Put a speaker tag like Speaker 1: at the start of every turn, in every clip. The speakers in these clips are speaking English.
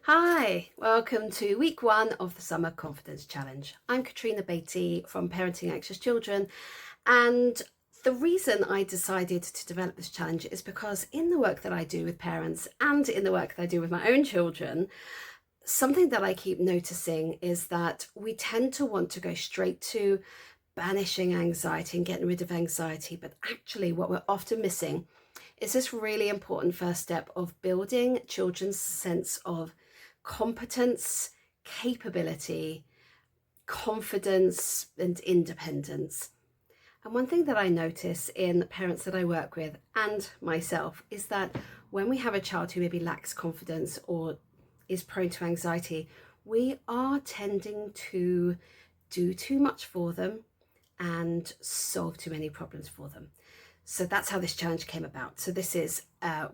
Speaker 1: Hi, welcome to week one of the Summer Confidence Challenge. I'm Katrina Beatty from Parenting Anxious Children, and the reason I decided to develop this challenge is because in the work that I do with parents and in the work that I do with my own children, something that I keep noticing is that we tend to want to go straight to banishing anxiety and getting rid of anxiety, but actually what we're often missing is this really important first step of building children's sense of competence, capability, confidence, and independence. And one thing that I notice in parents that I work with and myself is that when we have a child who maybe lacks confidence or is prone to anxiety, we are tending to do too much for them and solve too many problems for them. So that's how this challenge came about. So this is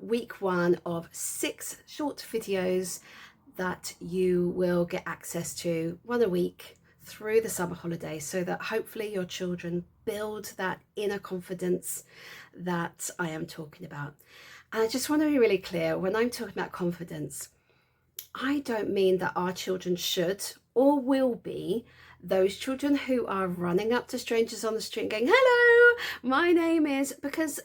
Speaker 1: week one of 6 short videos that you will get access to one a week through the summer holidays, so that hopefully your children build that inner confidence that I am talking about. And I just want to be really clear, when I'm talking about confidence, I don't mean that our children should or will be those children who are running up to strangers on the street and going, "Hello, my name is," because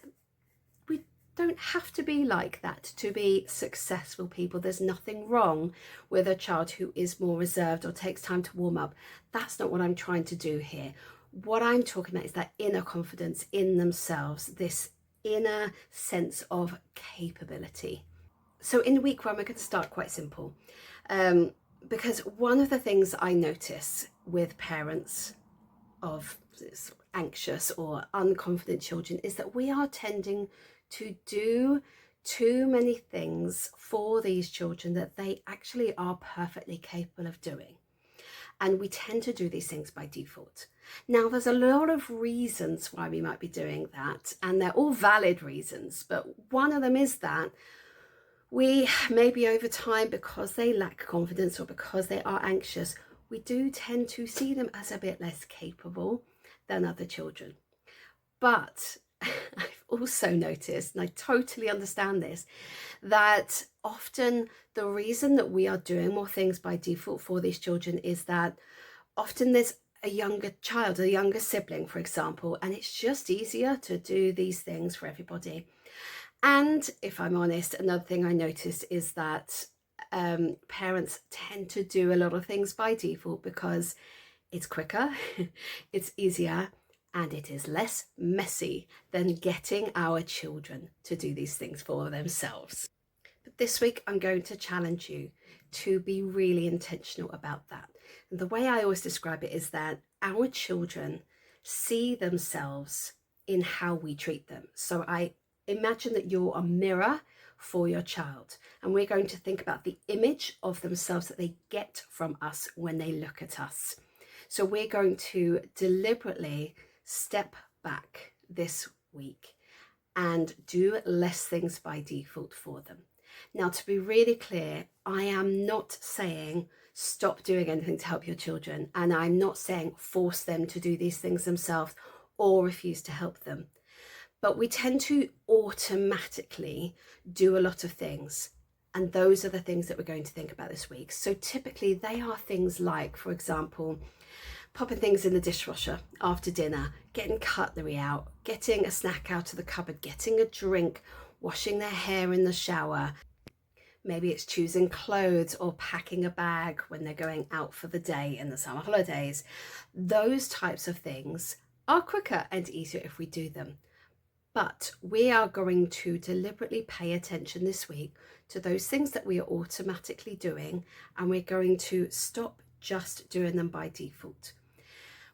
Speaker 1: we don't have to be like that to be successful people. There's nothing wrong with a child who is more reserved or takes time to warm up. That's not what I'm trying to do here. What I'm talking about is that inner confidence in themselves, this inner sense of capability. So in week one, we're going to start quite simple, because one of the things I notice with parents of anxious or unconfident children is that we are tending to do too many things for these children that they actually are perfectly capable of doing. And we tend to do these things by default. Now, there's a lot of reasons why we might be doing that, and they're all valid reasons, but one of them is that we maybe over time, because they lack confidence or because they are anxious, we do tend to see them as a bit less capable than other children. But I've also noticed, and I totally understand this, that often the reason that we are doing more things by default for these children is that often there's a younger child, a younger sibling, for example, and it's just easier to do these things for everybody. And if I'm honest, another thing I noticed is that parents tend to do a lot of things by default because it's quicker, it's easier, and it is less messy than getting our children to do these things for themselves. But this week, I'm going to challenge you to be really intentional about that. And the way I always describe it is that our children see themselves in how we treat them. So I imagine that you're a mirror for your child, and we're going to think about the image of themselves that they get from us when they look at us. So we're going to deliberately step back this week and do less things by default for them. Now, to be really clear, I am not saying stop doing anything to help your children, and I'm not saying force them to do these things themselves or refuse to help them. But we tend to automatically do a lot of things. And those are the things that we're going to think about this week. So typically they are things like, for example, popping things in the dishwasher after dinner, getting cutlery out, getting a snack out of the cupboard, getting a drink, washing their hair in the shower. Maybe it's choosing clothes or packing a bag when they're going out for the day in the summer holidays. Those types of things are quicker and easier if we do them. But we are going to deliberately pay attention this week to those things that we are automatically doing, and we're going to stop just doing them by default.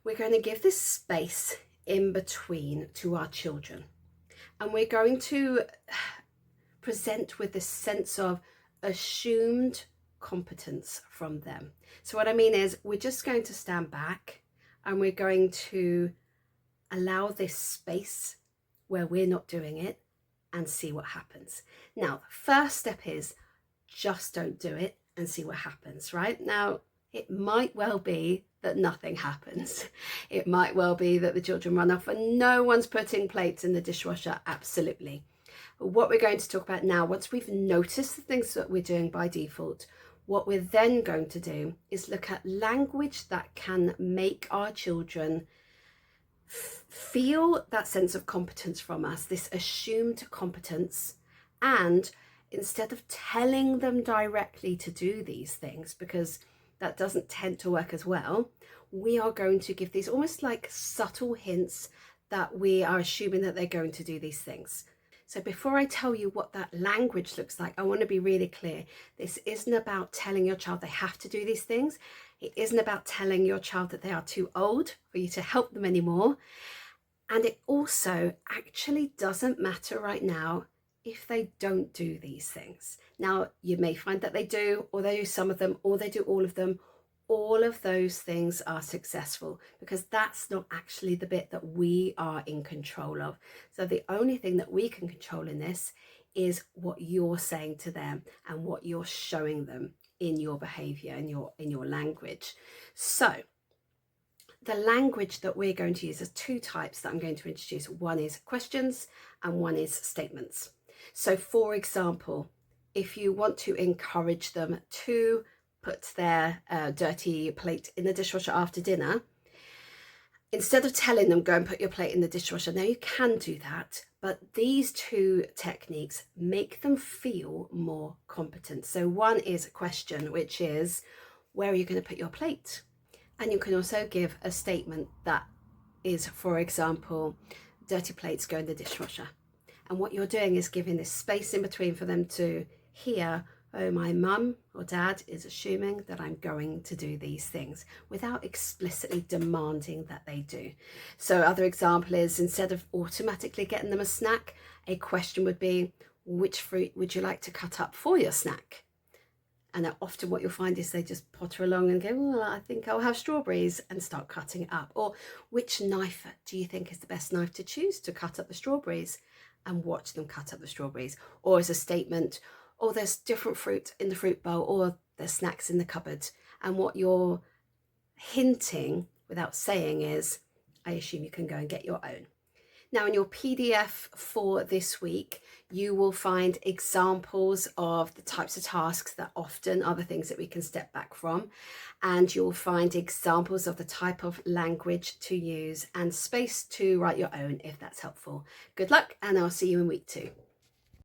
Speaker 1: We're going to give this space in between to our children, and we're going to present with this sense of assumed competence from them. So what I mean is, we're just going to stand back and we're going to allow this space where we're not doing it and see what happens. Now, the first step is just don't do it and see what happens, right? Now, it might well be that nothing happens. It might well be that the children run off and no one's putting plates in the dishwasher, absolutely. But what we're going to talk about now, once we've noticed the things that we're doing by default, What we're then going to do is look at language that can make our children feel that sense of competence from us, this assumed competence. And instead of telling them directly to do these things, because that doesn't tend to work as well, we are going to give these almost like subtle hints that we are assuming that they're going to do these things. So before I tell you what that language looks like, I want to be really clear. This isn't about telling your child they have to do these things. It isn't about telling your child that they are too old for you to help them anymore. And it also actually doesn't matter right now if they don't do these things. Now, you may find that they do, or they do some of them, or they do all of them. All of those things are successful, because that's not actually the bit that we are in control of. So the only thing that we can control in this is what you're saying to them and what you're showing them in your behavior, in your language. So the language that we're going to use, there's two types that I'm going to introduce. One is questions and one is statements. So for example, if you want to encourage them to put their dirty plate in the dishwasher after dinner, instead of telling them, go and put your plate in the dishwasher, now you can do that, but these two techniques make them feel more competent. So one is a question, which is, where are you going to put your plate? And you can also give a statement that is, for example, dirty plates go in the dishwasher. And what you're doing is giving this space in between for them to hear, oh, my mum or dad is assuming that I'm going to do these things, without explicitly demanding that they do. So other example is, instead of automatically getting them a snack, a question would be, which fruit would you like to cut up for your snack? And often what you'll find is they just potter along and go, well, I think I'll have strawberries, and start cutting it up. Or which knife do you think is the best knife to choose to cut up the strawberries? And watch them cut up the strawberries. Or as a statement, oh, there's different fruit in the fruit bowl, or there's snacks in the cupboard. And what you're hinting without saying is, I assume you can go and get your own. Now, in your PDF for this week, you will find examples of the types of tasks that often are the things that we can step back from. And you'll find examples of the type of language to use and space to write your own if that's helpful. Good luck, and I'll see you in week 2.